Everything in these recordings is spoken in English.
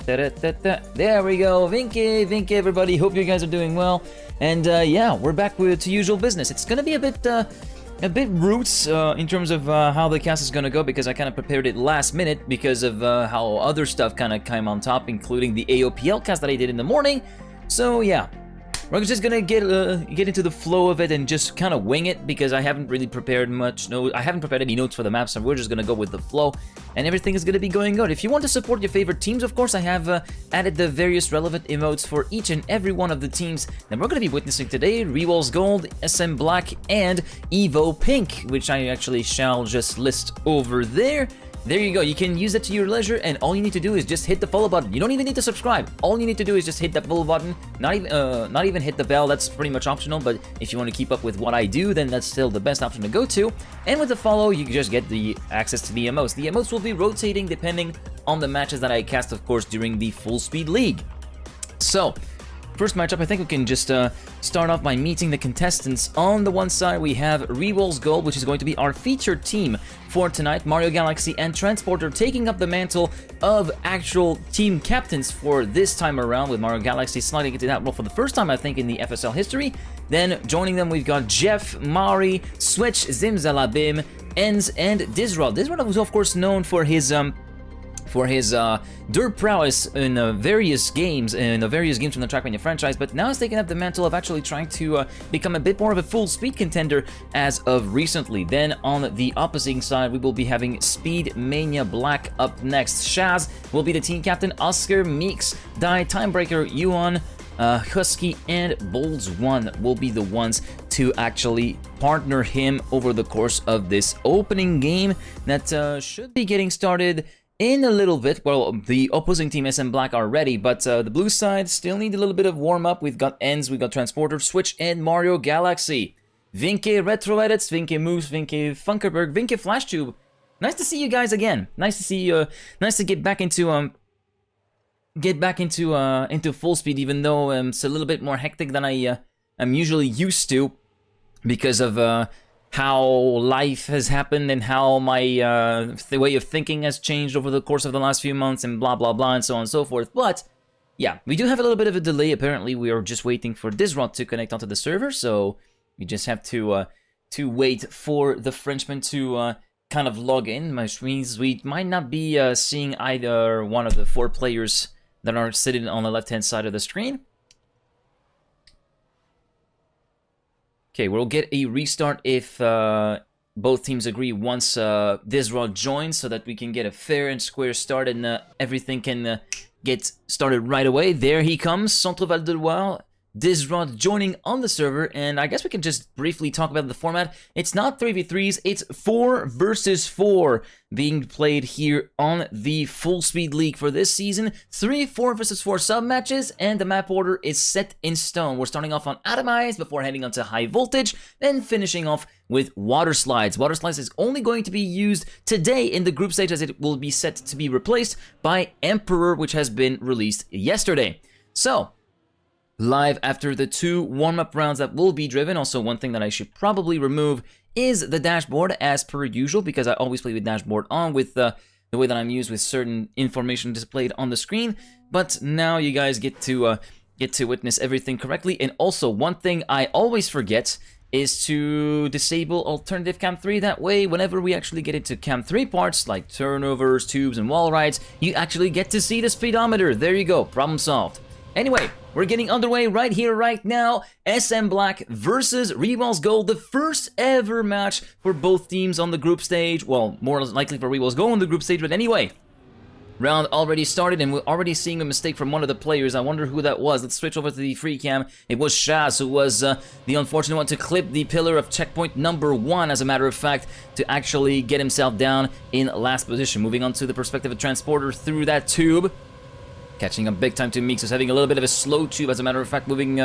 There we go, Vinky, everybody. Hope you guys are doing well. And yeah, we're back to usual business. It's gonna be a bit roots in terms of how the cast is gonna go, because I kind of prepared it last minute because of how other stuff kind of came on top, including the AOPL cast that I did in the morning. So yeah, we're just gonna get into the flow of it and just kind of wing it, because I haven't really prepared much. No, I haven't prepared any notes for the map, so we're just gonna go with the flow, and everything is gonna be going good. If you want to support your favorite teams, of course, I have added the various relevant emotes for each and every one of the teams that we're gonna be witnessing today: reWals Gold, SM Black, and Evo Pink, which I actually shall just list over there. There you go, you can use it to your leisure, and all you need to do is just hit the follow button. You don't even need to subscribe. All you need to do is just hit that follow button, not even hit the bell. That's pretty much optional, but if you want to keep up with what I do, then that's still the best option to go to. And with the follow, you just get the access to the emotes. The emotes will be rotating depending on the matches that I cast, of course, during the FullSpeed League. So, first matchup, I think we can just start off by meeting the contestants. On the one side, we have reWals Gold, which is going to be our featured team for tonight. Mario Galaxy and Transporter taking up the mantle of actual team captains for this time around, with Mario Galaxy sliding into that role for the first time, I think, in the FSL history. Then joining them, we've got Jeff, Mari, Switch, Zimzalabim, Enz, and Dizrod. Dizrod was, of course, known for his dirt prowess in various games from the TrackMania franchise, but now he's taken up the mantle of actually trying to become a bit more of a full speed contender as of recently. Then on the opposing side, we will be having SpeedMania Black up next. Shaz will be the team captain. Oscar, Meeks, Die, Timebreaker, Yuan, Husky, and Bolds1 will be the ones to actually partner him over the course of this opening game that should be getting started in a little bit. Well, the opposing team, SM Black, are ready, but the blue side still need a little bit of warm-up. We've got Enz, we've got Transporter, Switch, and Mario Galaxy. Vinky Retro Edits, Vinky Moose, Vinky Funkerberg, Vinky FlashTube. Nice to see you guys again. Nice to see you. Nice to get back into full speed, even though it's a little bit more hectic than I'm usually used to, because of how life has happened and how my the way of thinking has changed over the course of the last few months, and blah blah blah and so on and so forth. But yeah, we do have a little bit of a delay. Apparently, we are just waiting for Dizrod to connect onto the server, so we just have to wait for the Frenchman to kind of log in, which means we might not be seeing either one of the 4 players that are sitting on the left-hand side of the screen. Okay, we'll get a restart if both teams agree once Dizrod joins, so that we can get a fair and square start, and everything can get started right away. There he comes, Centre Val de Loire. Dizrod joining on the server, and I guess we can just briefly talk about the format. It's not 3v3s, it's 4 versus 4 being played here on the FullSpeed League for this season. 3 4 versus 4 sub-matches, and the map order is set in stone. We're starting off on Atomize before heading on to High Voltage, then finishing off with Water Slides. Water Slides is only going to be used today in the group stage, as it will be set to be replaced by Emperor, which has been released yesterday. So, live after the 2 warm-up rounds that will be driven. Also, one thing that I should probably remove is the dashboard, as per usual, because I always play with dashboard on, with the way that I'm used, with certain information displayed on the screen. But now you guys get to witness everything correctly. And also, one thing I always forget is to disable alternative Cam 3. That way, whenever we actually get into Cam 3 parts, like turnovers, tubes, and wall rides, you actually get to see the speedometer. There you go, problem solved. Anyway, we're getting underway right here, right now. SM Black versus reWals Gold, the first ever match for both teams on the group stage. Well, more likely for reWals Gold on the group stage, but anyway. Round already started, and we're already seeing a mistake from one of the players. I wonder who that was. Let's switch over to the free cam. It was Shaz, who was the unfortunate one to clip the pillar of checkpoint number 1, as a matter of fact, to actually get himself down in last position. Moving on to the perspective of Transporter through that tube. Catching up big time to Meeks, who's having a little bit of a slow tube, as a matter of fact, moving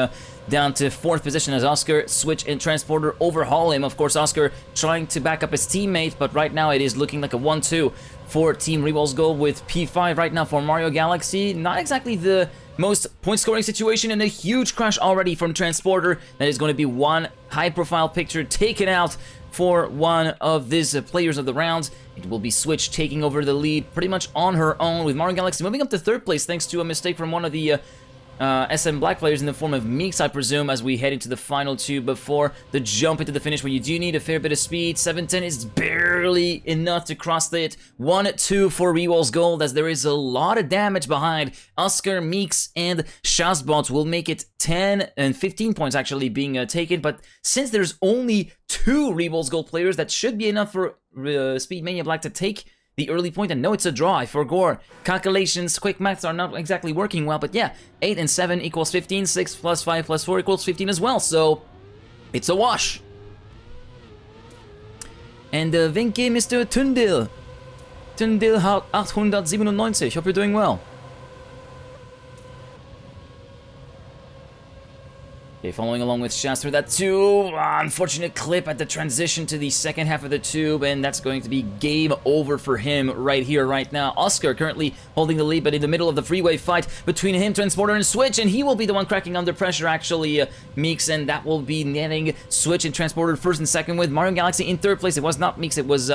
down to 4th position as Oscar, Switch, and Transporter overhaul him. Of course, Oscar trying to back up his teammate, but right now it is looking like a 1-2 for Team reWals Gold, with P5 right now for Mario Galaxy. Not exactly the most point scoring situation, and a huge crash already from Transporter. That is going to be one high profile picture taken out for one of these players of the round. It will be Switch taking over the lead pretty much on her own, with Mario Galaxy moving up to 3rd place thanks to a mistake from one of the SM Black players in the form of Meeks, I presume, as we head into the final 2 before the jump into the finish, where you do need a fair bit of speed. 710 is barely enough to cross it. 1-2 for reWals Gold, as there is a lot of damage behind. Oscar, Meeks, and Shazbot will make it 10 and 15 points actually being taken, but since there's only 2 reWals Gold players, that should be enough for SpeedMania Black to take the early point. And no, it's a draw. I forgot. Calculations, quick maths are not exactly working well, but yeah, 8 and 7 equals 15, 6 plus 5 plus 4 equals 15 as well, so it's a wash. And Vinke, Mr. Tundil. Tundil 897, hope you're doing well. Okay, following along with Shaz through that tube. Unfortunate clip at the transition to the second half of the tube, and that's going to be game over for him right here, right now. Oscar currently holding the lead, but in the middle of the freeway fight between him, Transporter, and Switch, and he will be the one cracking under pressure, actually, Meeks, and that will be netting Switch and Transporter 1st and 2nd, with Mario Galaxy in 3rd place. It was not Meeks, it was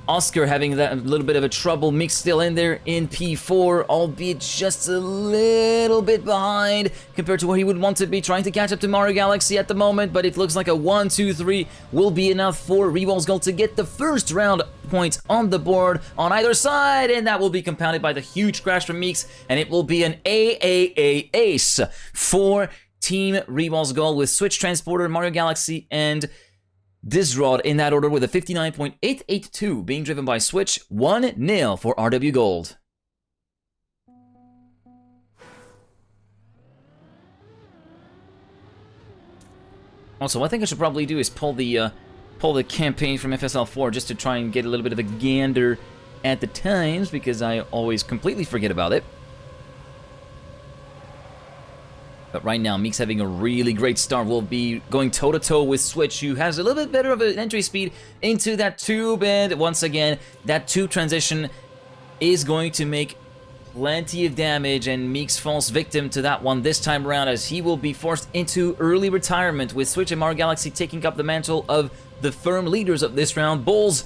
Oscar having that little bit of a trouble. Meeks still in there in P4, albeit just a little bit behind compared to where he would want to be, trying to catch up to Mario Galaxy at the moment, but it looks like a 1-2-3 will be enough for reWals Gold to get the first round points on the board on either side, and that will be compounded by the huge crash from Meeks, and it will be an AAA ace for Team reWals Gold, with Switch, Transporter, Mario Galaxy, and Disrod in that order, with a 59.882 being driven by Switch. 1-0 for RW Gold. Also, what I think I should probably do is pull the campaign from FSL4 just to try and get a little bit of a gander at the times, because I always completely forget about it. But right now, Meeks having a really great start, will be going toe-to-toe with Switch, who has a little bit better of an entry speed into that tube, and once again, that tube transition is going to make plenty of damage, and Meeks falls victim to that one this time around, as he will be forced into early retirement, with Switch and Mario Galaxy taking up the mantle of the firm leaders of this round. Bulls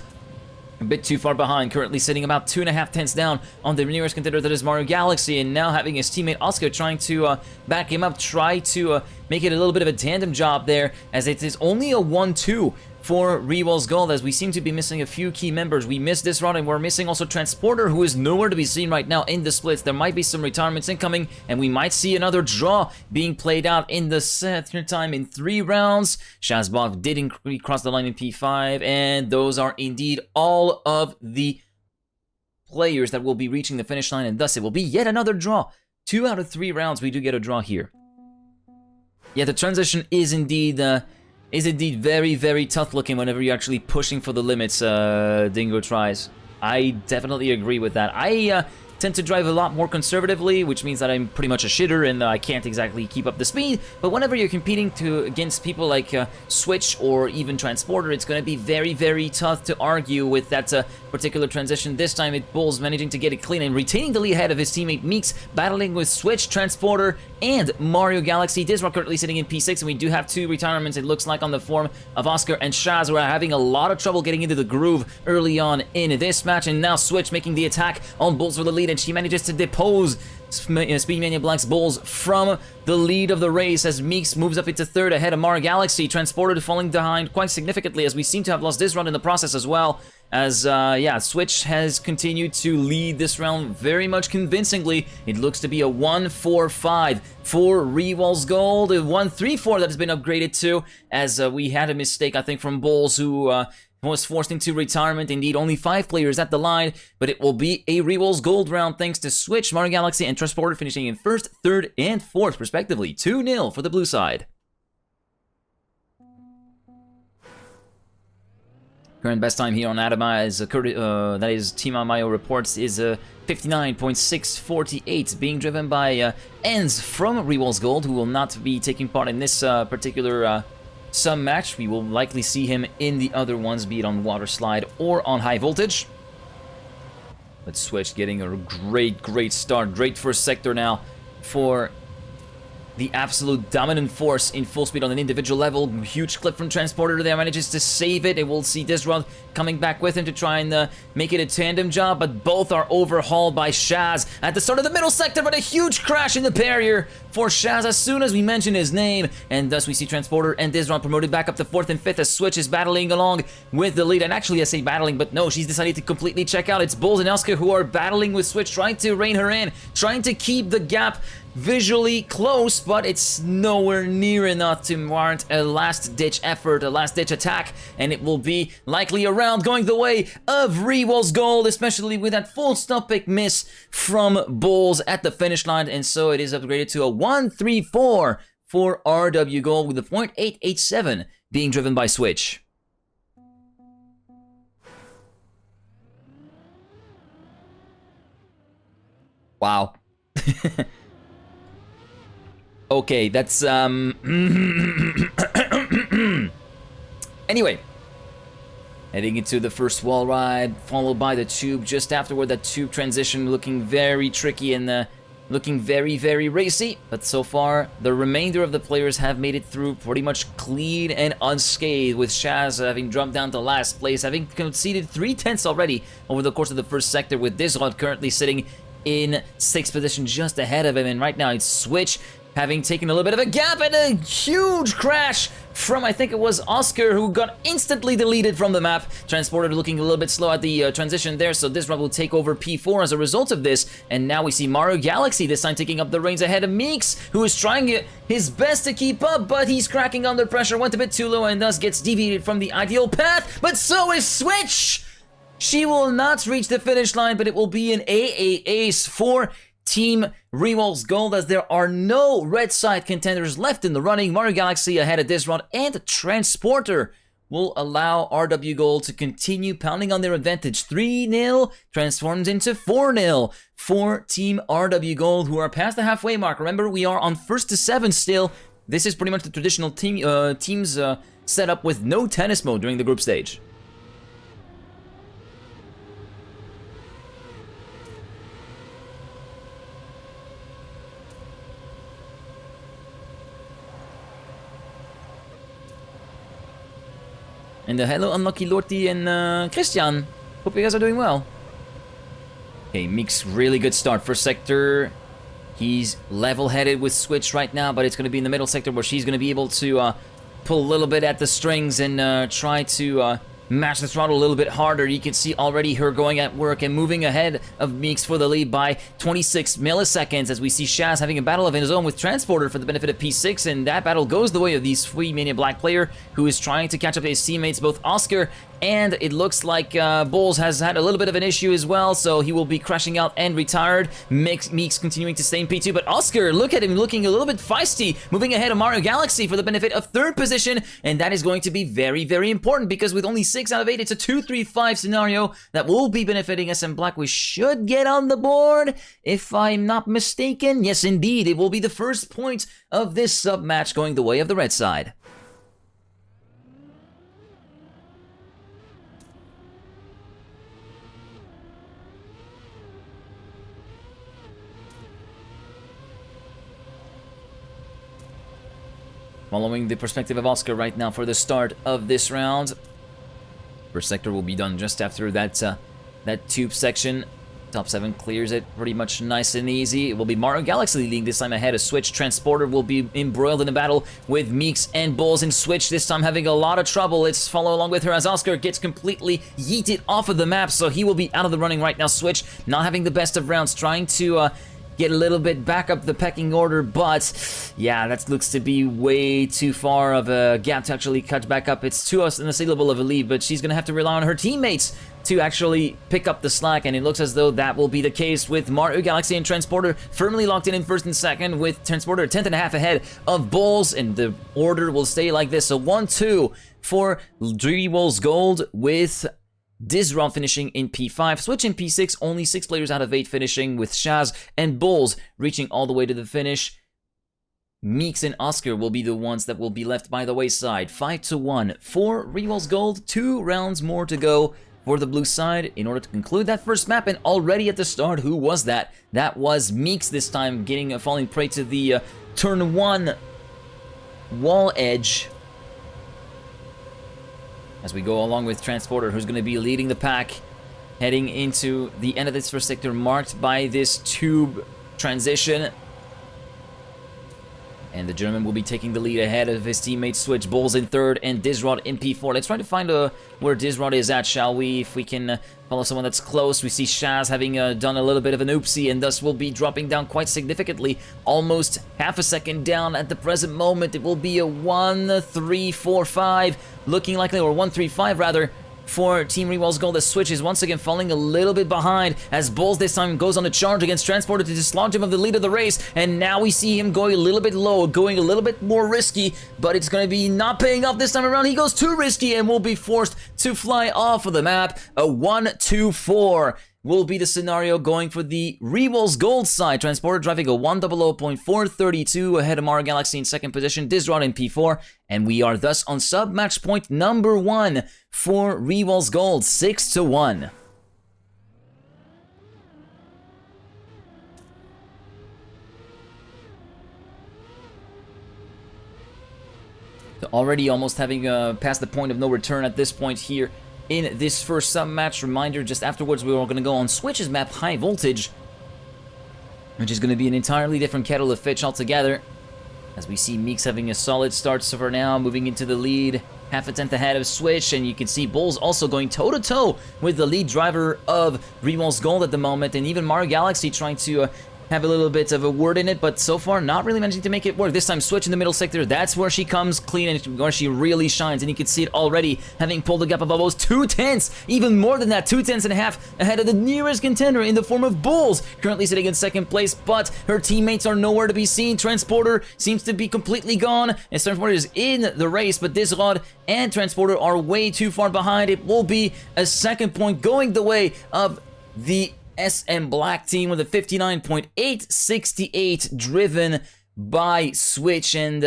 a bit too far behind, currently sitting about 2.5 tenths down on the nearest contender, that is Mario Galaxy, and now having his teammate Oscar trying to back him up, try to make it a little bit of a tandem job there, as it is only a 1-2 for reWals Gold, as we seem to be missing a few key members. We missed this round, and we're missing also Transporter, who is nowhere to be seen right now in the splits. There might be some retirements incoming, and we might see another draw being played out in the second time in 3 rounds. Shazbov did cross the line in P5, and those are indeed all of the players that will be reaching the finish line, and thus it will be yet another draw. 2 out of 3 rounds we do get a draw here. Yeah, the transition is indeed very, very tough looking whenever you're actually pushing for the limits, Dingo tries. I definitely agree with that. I tend to drive a lot more conservatively, which means that I'm pretty much a shitter and I can't exactly keep up the speed, but whenever you're competing against people like Switch or even Transporter, it's going to be very, very tough to argue with that particular transition. This time it Bulls managing to get it clean and retaining the lead ahead of his teammate Meeks, battling with Switch, Transporter, and Mario Galaxy. Disrock currently sitting in P6, and we do have 2 retirements, it looks like, on the form of Oscar and Shaz, who are having a lot of trouble getting into the groove early on in this match, and now Switch making the attack on Bulls for the lead, and she manages to depose SpeedMania Black's Bulls from the lead of the race, as Meeks moves up into 3rd ahead of Mario Galaxy. Transporter falling behind quite significantly, as we seem to have lost this round in the process as well, as yeah, Switch has continued to lead this round very much convincingly. It looks to be a 1-4-5 for reWals Gold, a 1-3-4 that has been upgraded to, as we had a mistake, I think, from Bulls, who was forced into retirement. Indeed, only 5 players at the line, but it will be a reWals Gold round thanks to Switch, Mario Galaxy, and Transporter finishing in 1st, 3rd, and 4th, respectively. 2-0 for the blue side. Current best time here on Adama, is that is Team Amayo reports, is 59.648, being driven by Enz from reWals Gold, who will not be taking part in this particular some match. We will likely see him in the other ones, be it on Water Slide or on High Voltage. But Switch getting a great start. Great first sector now for the absolute dominant force in FullSpeed on an individual level. Huge clip from Transporter there, manages to save it, and we'll see Disrod coming back with him to try and make it a tandem job, but both are overhauled by Shaz at the start of the middle sector, but a huge crash in the barrier for Shaz as soon as we mention his name, and thus we see Transporter and Disrod promoted back up to 4th and 5th as Switch is battling along with the lead. And actually I say battling, but no, she's decided to completely check out. It's Bulls and Oscar who are battling with Switch, trying to rein her in, trying to keep the gap visually close, but it's nowhere near enough to warrant a last-ditch effort, a last-ditch attack, and it will be likely a round going the way of reWals Gold, especially with that full stop pick miss from Bulls at the finish line, and so it is upgraded to a 1-3-4 for RW Gold, with the .887 being driven by Switch. Wow. Okay, that's, Anyway. Heading into the first wall ride, followed by the tube just afterward. That tube transition looking very tricky and looking very, very racy. But so far, the remainder of the players have made it through pretty much clean and unscathed, with Shaz having dropped down to last place, having conceded 3 tenths already over the course of the first sector, with Disrod currently sitting in 6th position just ahead of him. And right now, it's Switch having taken a little bit of a gap and a huge crash from, I think it was Oscar, who got instantly deleted from the map. Transporter looking a little bit slow at the transition there, so Disrod will take over P4 as a result of this. And now we see Mario Galaxy this time taking up the reins ahead of Meeks, who is trying his best to keep up, but he's cracking under pressure, went a bit too low, and thus gets deviated from the ideal path. But so is Switch! She will not reach the finish line, but it will be an AA ace for Team reWals Gold, as there are no red side contenders left in the running. Mario Galaxy ahead of Disrod, and Transporter will allow RW Gold to continue pounding on their advantage. 3-0 transforms into 4-0 for Team RW Gold, who are past the halfway mark. Remember, we are on 1st to 7th still. This is pretty much the traditional teams setup with no tennis mode during the group stage. And hello, Unlucky Lorty and Christian. Hope you guys are doing well. Okay, Meeks, really good start. First sector, he's level-headed with Switch right now, but it's going to be in the middle sector where she's going to be able to pull a little bit at the strings and try to match the throttle a little bit harder. You can see already her going at work and moving ahead of Meeks for the lead by 26 milliseconds, as we see Shaz having a battle of his own with Transporter for the benefit of P6, and that battle goes the way of the SpeedMania Black player, who is trying to catch up to his teammates, both Oscar, and it looks like Bulls has had a little bit of an issue as well, so he will be crashing out and retired. Meeks continuing to stay in P2, but Oscar, look at him looking a little bit feisty, moving ahead of Mario Galaxy for the benefit of 3rd position, and that is going to be very, very important, because with only 6 out of 8, it's a 2-3-5 scenario that will be benefiting SM Black. We should get on the board, if I'm not mistaken. Yes, indeed, it will be the first point of this sub-match going the way of the red side. Following the perspective of Oscar right now for the start of this round. First sector will be done just after that tube section. Top 7 clears it pretty much nice and easy. It will be Mario Galaxy leading this time ahead of Switch. Transporter will be embroiled in a battle with Meeks and Bulls, and Switch this time having a lot of trouble. Let's follow along with her as Oscar gets completely yeeted off of the map, so he will be out of the running right now. Switch not having the best of rounds, trying to get a little bit back up the pecking order, but yeah, that looks to be way too far of a gap to actually catch back up. It's too unassailable of a lead, but she's going to have to rely on her teammates to actually pick up the slack, and it looks as though that will be the case with Mario Galaxy and Transporter firmly locked in 1st and 2nd, with Transporter 10th and a half ahead of Bulls, and the order will stay like this. So 1-2 for reWals Gold, with Disrod finishing in P5, Switch in P6, only 6 players out of 8 finishing, with Shaz and Bulls reaching all the way to the finish. Meeks and Oscar will be the ones that will be left by the wayside. 5-1 for reWals Gold, 2 rounds more to go for the blue side in order to conclude that first map. And already at the start, who was that? That was Meeks this time, falling prey to the turn 1 wall edge. As we go along with Transporter, who's going to be leading the pack, heading into the end of this first sector, marked by this tube transition. And the German will be taking the lead ahead of his teammate Switch. Bulls in third and Disrod in P4. Let's try to find where Disrod is at, shall we? If we can follow someone that's close. We see Shaz having done a little bit of an oopsie, and thus will be dropping down quite significantly. Almost half a second down at the present moment. It will be a 1-3-4-5, looking likely, or 1-3-5 rather, for Team reWals Gold. The Switch is once again falling a little bit behind as Bulls this time goes on a charge against Transporter to dislodge him of the lead of the race, and now we see him going a little bit low, going a little bit more risky, but it's going to be not paying off this time around. He goes too risky and will be forced to fly off of the map. A 1-2-4 will be the scenario going for the reWals Gold side. Transporter driving a 100.432 ahead of Mara Galaxy in second position, Disrod in P4, and we are thus on sub-match point number 1 for reWals Gold, 6-1. So already almost having passed the point of no return at this point here in this first sub-match. Reminder, just afterwards we are going to go on Switch's map, High Voltage, which is going to be an entirely different kettle of fish altogether. As we see Meeks having a solid start so for now, moving into the lead, half a tenth ahead of Switch, and you can see Bulls also going toe-to-toe with the lead driver of reWals Gold at the moment, and even Mara Galaxy trying to have a little bit of a word in it, but so far not really managing to make it work. This time Switch in the middle sector, that's where she comes clean and where she really shines, and you can see it already, having pulled the gap of almost 2 tenths, even more than that, 2 tenths and a half ahead of the nearest contender in the form of Bulls, currently sitting in second place, but her teammates are nowhere to be seen. Transporter seems to be completely gone, and Transporter is in the race, but Disrod and Transporter are way too far behind. It will be a second point going the way of the SM Black team with a 59.868 driven by Switch. And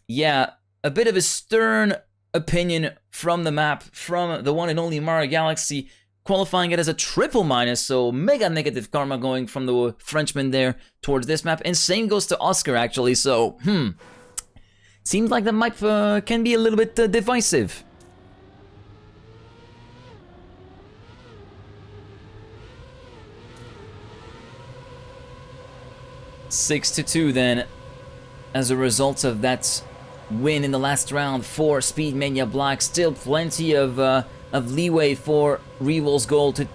yeah, a bit of a stern opinion from the map, from the one and only Mara Galaxy, qualifying it as a triple minus, so mega negative karma going from the Frenchman there towards this map. And same goes to Oscar actually, so seems like that might can be a little bit divisive. 6-2 then, as a result of that win in the last round for SpeedMania Black. Still plenty of leeway for reWals Gold to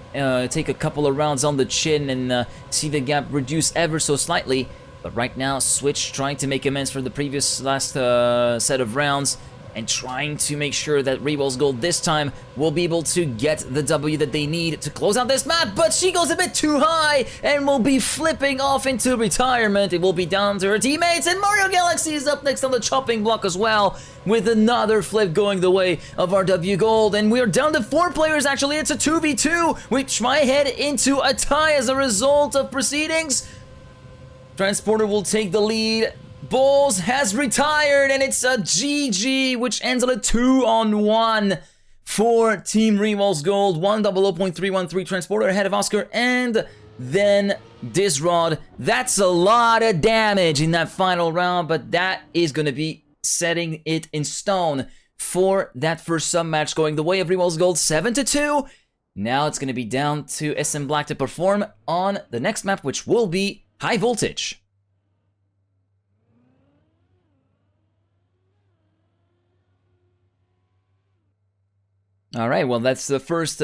take a couple of rounds on the chin and see the gap reduce ever so slightly. But right now, Switch trying to make amends for the previous last set of rounds, and trying to make sure that reWals Gold this time will be able to get the W that they need to close out this map, but she goes a bit too high and will be flipping off into retirement. It will be down to her teammates, and Mario Galaxy is up next on the chopping block as well, with another flip going the way of our W Gold, and we're down to 4 players actually. It's a 2v2, which might head into a tie as a result of proceedings. Transporter will take the lead. Bulls has retired, and it's a GG, which ends on a 2-on-1 for Team reWals Gold. 100.313 Transporter ahead of Oscar, and then Disrod. That's a lot of damage in that final round, but that is going to be setting it in stone for that first sub-match going the way of reWals Gold, 7-2. Now it's going to be down to SM Black to perform on the next map, which will be High Voltage. All right, well, that's the first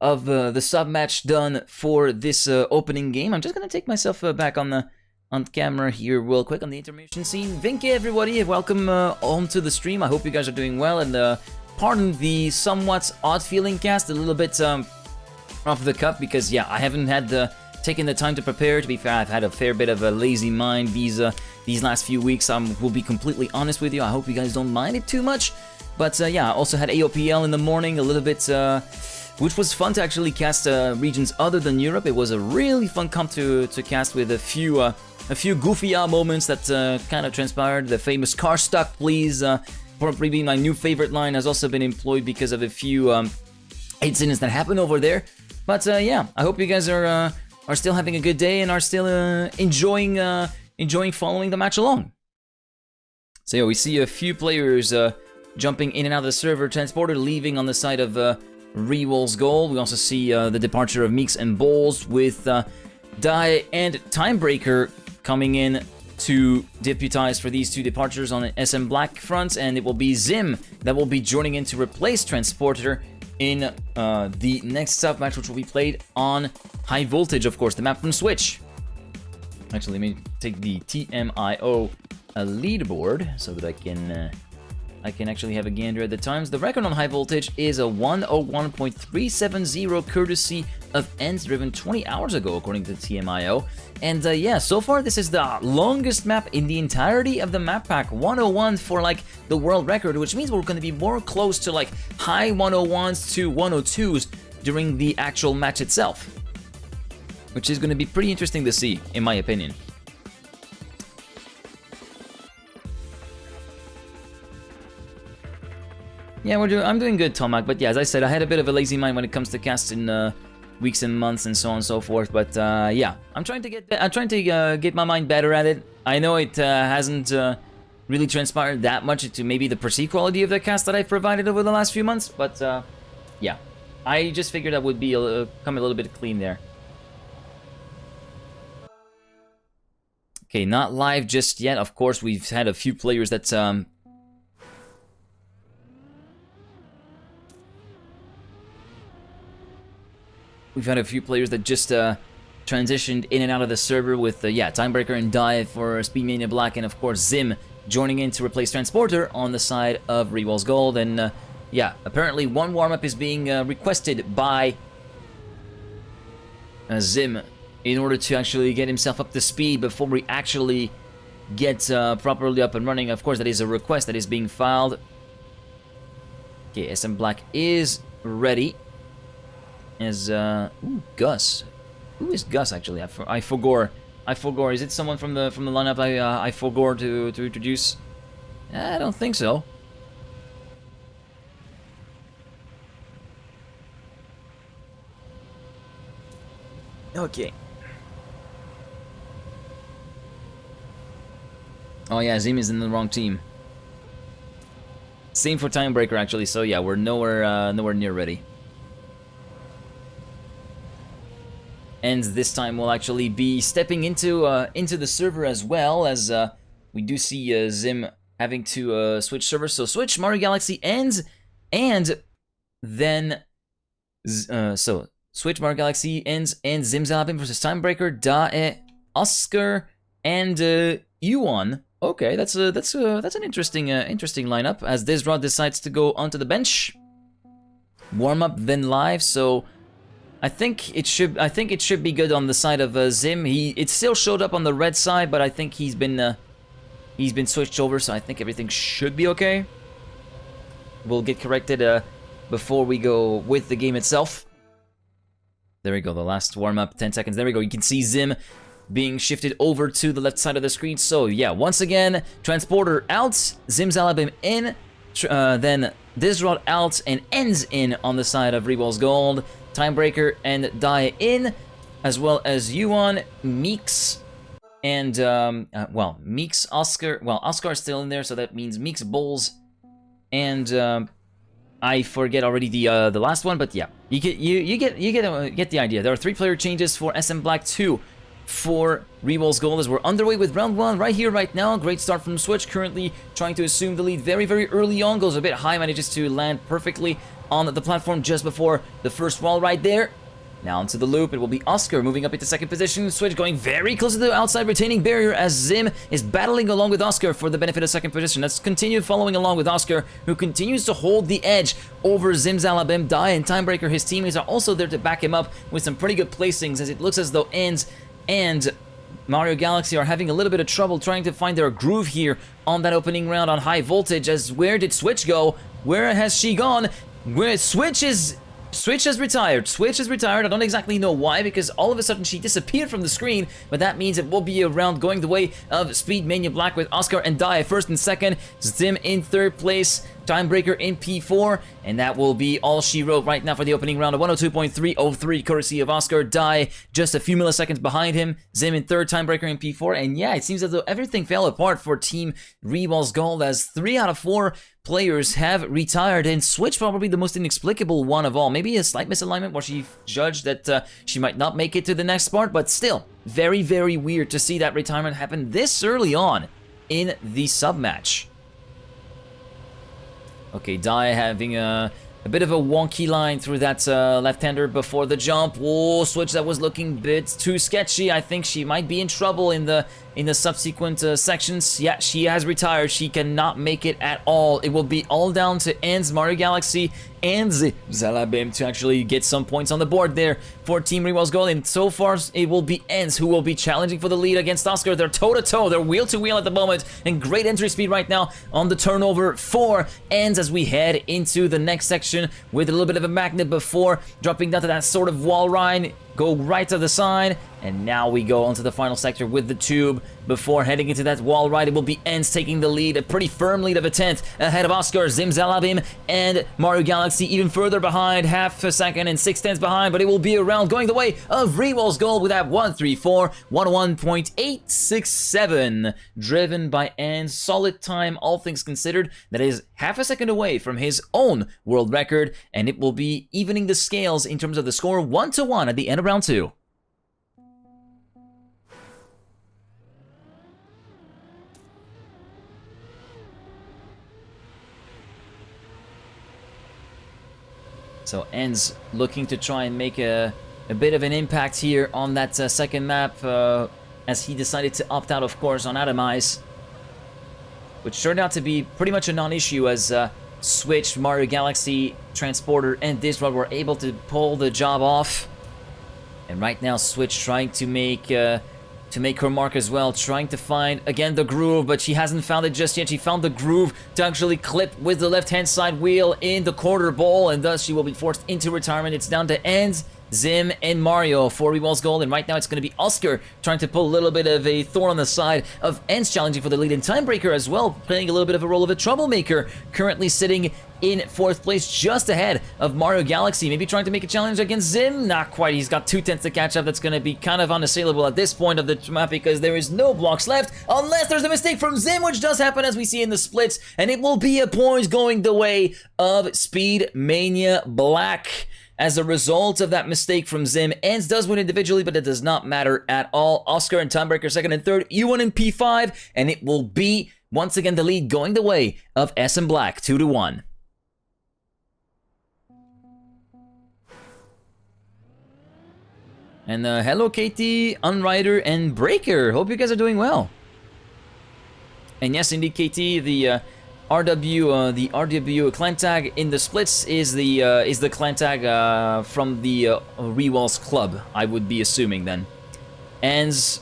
of the sub-match done for this opening game. I'm just going to take myself back on camera here real quick on the intermission scene. Vinke, everybody, welcome onto the stream. I hope you guys are doing well, and pardon the somewhat odd-feeling cast, a little bit off the cuff, because, yeah, I haven't had taken the time to prepare. To be fair, I've had a fair bit of a lazy mind these last few weeks. I will be completely honest with you. I hope you guys don't mind it too much. But yeah, I also had AOPL in the morning a little bit, which was fun to actually cast regions other than Europe. It was a really fun comp to cast with a few goofy moments that kind of transpired. The famous "car stuck, please," probably being my new favorite line, has also been employed because of a few incidents that happen over there. But yeah, I hope you guys are still having a good day and are still enjoying following the match along. So yeah, we see a few players jumping in and out of the server. Transporter leaving on the side of reWals goal. We also see the departure of Meeks and Bowls with Die and Timebreaker coming in to deputize for these two departures on the SM Black front, and it will be Zim that will be joining in to replace Transporter in the next sub match, which will be played on High Voltage, of course, the map from Switch. Actually, let me take the TMIO leaderboard so that I can actually have a gander at the times. The record on High Voltage is a 101.370 courtesy of ends driven 20 hours ago, according to TMIO. And yeah, so far this is the longest map in the entirety of the map pack, 101 for like the world record, which means we're going to be more close to like high 101s to 102s during the actual match itself, which is going to be pretty interesting to see, in my opinion. Yeah, I'm doing good, Tomac, but yeah, as I said, I had a bit of a lazy mind when it comes to casting weeks and months and so on and so forth, but yeah, I'm trying to get my mind better at it. I know it hasn't really transpired that much into maybe the perceived quality of the cast that I've provided over the last few months, but yeah, I just figured I would be come a little bit clean there. Okay, not live just yet. Of course, we've had a few players that we've had a few players that just transitioned in and out of the server with, yeah, Timebreaker and Die for SpeedMania Black, and of course Zim joining in to replace Transporter on the side of reWals Gold. And yeah, apparently one warm-up is being requested by Zim in order to actually get himself up to speed before we actually get properly up and running. Of course, that is a request that is being filed. Okay, SM Black is ready. As ooh, Gus. Who is Gus actually? I forgot. Is it someone from the lineup I forgot to introduce? I don't think so. Okay. Oh yeah, Zim is in the wrong team. Same for Timebreaker actually. So yeah, we're nowhere near ready. And this time we'll actually be stepping into the server as well, as we do see Zim having to switch servers. So switch Mario Galaxy ends, and then so switch Mario Galaxy ends and Zimzalabim versus Timebreaker, Dae, Oscar, and Yuan. Okay, that's an interesting lineup, as Dizrod decides to go onto the bench. Warm up then live, so I think it should be good on the side of Zim. It still showed up on the red side, but I think he's been switched over, so I think everything should be okay. We'll get corrected before we go with the game itself. There we go, the last warm up, 10 seconds. There we go. You can see Zim being shifted over to the left side of the screen. So yeah, once again, Transporter out, Zimzalabim in, then Dizrod out and ends in on the side of reWals Gold. Timebreaker and Die in, as well as Yuan, Meeks, and, well, Meeks, Oscar. Well, Oscar is still in there, so that means Meeks, Bowls, and, I forget already the last one, but yeah, you get the idea. There are 3 player changes for SM Black, 2 for reWals Gold, as we're underway with round 1 right here, right now. Great start from Switch, currently trying to assume the lead very, very early on. Goes a bit high, manages to land perfectly on the platform just before the first wall right there. Now into the loop, it will be Oscar moving up into second position. Switch going very close to the outside retaining barrier as Zim is battling along with Oscar for the benefit of second position. Let's continue following along with Oscar, who continues to hold the edge over Zimzalabim. Die and Timebreaker, his teammates, are also there to back him up with some pretty good placings, as it looks as though Ends and Mario Galaxy are having a little bit of trouble trying to find their groove here on that opening round on High Voltage. As where did Switch go? Where has she gone? Where Switch has retired. Switch has retired. I don't exactly know why, because all of a sudden she disappeared from the screen, but that means it will be a round going the way of SpeedMania Black with Oscar and Die first and second, Zim in third place, Timebreaker in P4, and that will be all she wrote right now for the opening round of 102.303, courtesy of Oscar. Die just a few milliseconds behind him. Zim in third, Timebreaker in P4, and yeah, it seems as though everything fell apart for Team reWals Gold, as 3 out of 4 players have retired, and Switch probably the most inexplicable one of all. Maybe a slight misalignment where she judged that she might not make it to the next part, but still, very, very weird to see that retirement happen this early on in the sub-match. Okay, Die having a bit of a wonky line through that left-hander before the jump. Whoa, Switch that was looking a bit too sketchy. I think she might be in trouble in the subsequent sections. Yeah, she has retired. She cannot make it at all. It will be all down to Ends, Mario Galaxy, and Zalabim to actually get some points on the board there for Team reWals Gold. And so far, it will be Ends who will be challenging for the lead against Oscar. They're toe-to-toe. They're wheel-to-wheel at the moment, and great entry speed right now on the turnover for Ends as we head into the next section with a little bit of a magnet before dropping down to that sort of wall ride. Go right to the side, and now we go onto the final sector with the tube before heading into that wall ride. It will be Ends taking the lead, a pretty firm lead of a 10th ahead of Oscar, Zalabim, and Mario Galaxy even further behind, half a second and 6/10 behind, but it will be around going the way of reWals Gold with that 134, 101.867, driven by Ends. Solid time, all things considered. That is half a second away from his own world record, and it will be evening the scales in terms of the score 1-1 at the end of round 2. So Ends looking to try and make a bit of an impact here on that second map, as he decided to opt out, of course, on Atomize, which turned out to be pretty much a non-issue, as Switch, Mario Galaxy, Transporter, and Disrod were able to pull the job off. And right now, Switch trying to make her mark as well, trying to find, again, the groove, but she hasn't found it just yet. She found the groove to actually clip with the left-hand side wheel in the quarter bowl, and thus she will be forced into retirement. It's down to Ends, Zim, and Mario for reWals Gold, and right now it's going to be Oscar trying to pull a little bit of a thorn on the side of Ends, challenging for the lead, and Timebreaker as well, playing a little bit of a role of a troublemaker, currently sitting in 4th place, just ahead of Mario Galaxy, maybe trying to make a challenge against Zim. Not quite. He's got 2/10 to catch up. That's going to be kind of unassailable at this point of the map, because there is no blocks left, unless there's a mistake from Zim, which does happen as we see in the splits, and it will be a point going the way of SpeedMania Black. As a result of that mistake from Zim, Ends does win individually, but it does not matter at all. Oscar and Timebreaker 2nd and 3rd, U1 in P5, and it will be, once again, the lead going the way of SM Black, 2-1. And hello KT, Unrider, and Breaker. Hope you guys are doing well. And yes, indeed, KT, the RW clan tag in the splits is the clan tag from the reWals club, I would be assuming then. Ends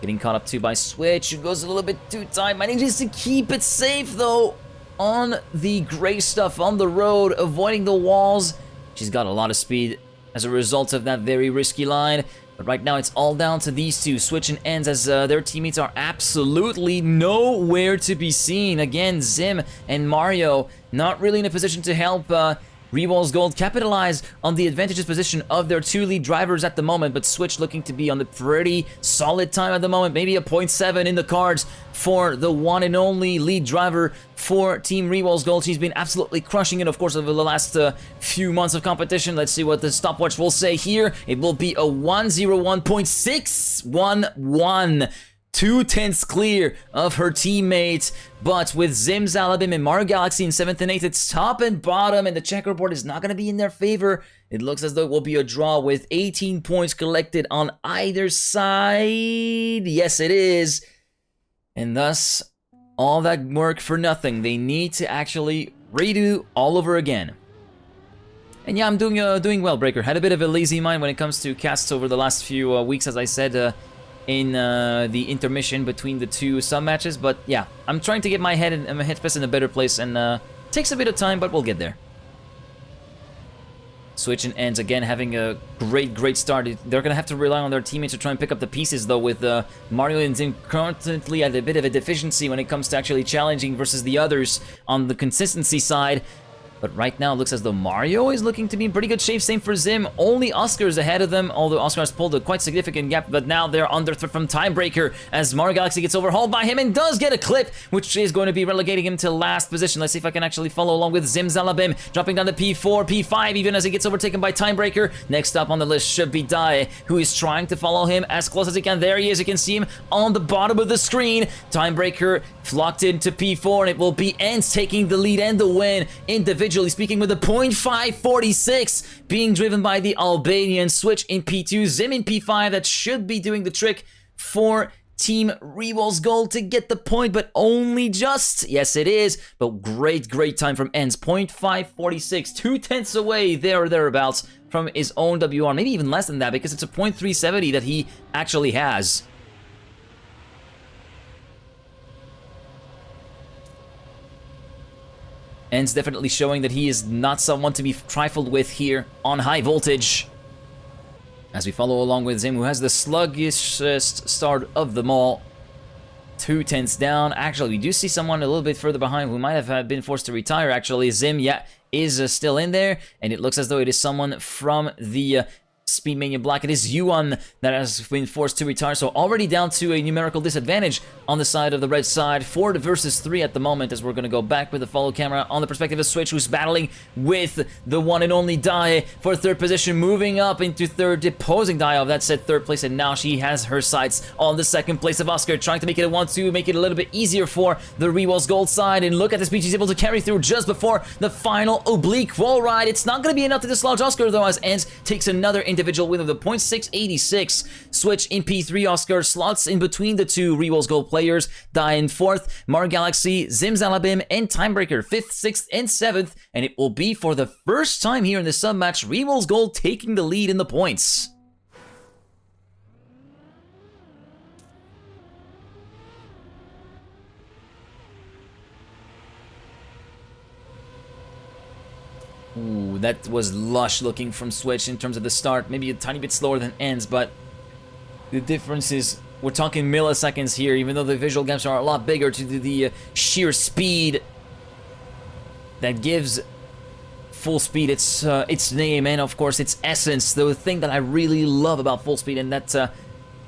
getting caught up to by Switch, who goes a little bit too tight, manages to keep it safe though on the gray stuff on the road, avoiding the walls. She's got a lot of speed as a result of that very risky line. But right now, it's all down to these two, Switch and Ends, as their teammates are absolutely nowhere to be seen. Again, Zim and Mario not really in a position to help reWals Gold capitalize on the advantageous position of their 2 lead drivers at the moment, but Switch looking to be on the pretty solid time at the moment, maybe a 0.7 in the cards for the one and only lead driver for Team reWals Gold. She's been absolutely crushing it, of course, over the last few months of competition. Let's see what the stopwatch will say here. It will be a 101.611. 2/10 clear of her teammates, but with Zim, Zalabim, and Mario Galaxy in 7th and 8th, it's top and bottom, and the checkerboard is not going to be in their favor. It looks as though it will be a draw with 18 points collected on either side. Yes, it is. And thus, all that work for nothing. They need to actually redo all over again. And yeah, I'm doing well, Breaker. Had a bit of a lazy mind when it comes to casts over the last few weeks, as I said, in the intermission between the 2 sub-matches, but yeah, I'm trying to get my head and my headspace in a better place, and takes a bit of time, but we'll get there. Switch and Ends again having a great start. They're going to have to rely on their teammates to try and pick up the pieces, though, with Mario and Zim constantly at a bit of a deficiency when it comes to actually challenging versus the others on the consistency side. But right now, it looks as though Mario is looking to be in pretty good shape. Same for Zim. Only Oscar's ahead of them, although Oscar has pulled a quite significant gap. But now they're under threat from Timebreaker as Mario Galaxy gets overhauled by him and does get a clip, which is going to be relegating him to last position. Let's see if I can actually follow along with Zim Zalabim, dropping down to P4, P5, even as he gets overtaken by Timebreaker. Next up on the list should be Dai, who is trying to follow him as close as he can. There he is. You can see him on the bottom of the screen. Timebreaker locked into P4, and it will be Ends taking the lead and the win individually speaking, with a 0.546 being driven by the Albanian. Switch in P2, Zim in P5. That should be doing the trick for Team reWals Gold to get the point, but only just. Yes, it is, but great time from Ends. 0.546, 0.2 away there or thereabouts from his own WR. Maybe even less than that, because it's a 0.370 that he actually has. Ends definitely showing that he is not someone to be trifled with here on high voltage. As we follow along with Zim, who has the sluggishest start of them all. 0.2 down. Actually, we do see someone a little bit further behind who might have been forced to retire, actually. Zim, yeah, is still in there, and it looks as though it is someone from the SpeedMania Black. It is Yuan that has been forced to retire, so already down to a numerical disadvantage on the side of the red side. 4 versus 3 at the moment, as we're going to go back with the follow camera on the perspective of Switch, who's battling with the one and only Dai for third position, moving up into third, deposing Dai of that said third place, and now she has her sights on the second place of Oscar, trying to make it a 1-2, make it a little bit easier for the reWals Gold side, and look at the speed she's able to carry through just before the final oblique wall ride. It's not going to be enough to dislodge Oscar, though, as Ends takes another individual win of the 0.686. Switch in P3, Oscar slots in between the two reWals Gold players. Dai in 4th, Mario Galaxy, Zim Zalabim, and Timebreaker 5th, 6th, and 7th. And it will be for the first time here in the sub-match, reWals Gold taking the lead in the points. Ooh, that was lush looking from Switch in terms of the start. Maybe a tiny bit slower than Ends, but the difference is we're talking milliseconds here, even though the visual gaps are a lot bigger to the sheer speed that gives FullSpeed its name and, of course, its essence. The thing that I really love about FullSpeed, and that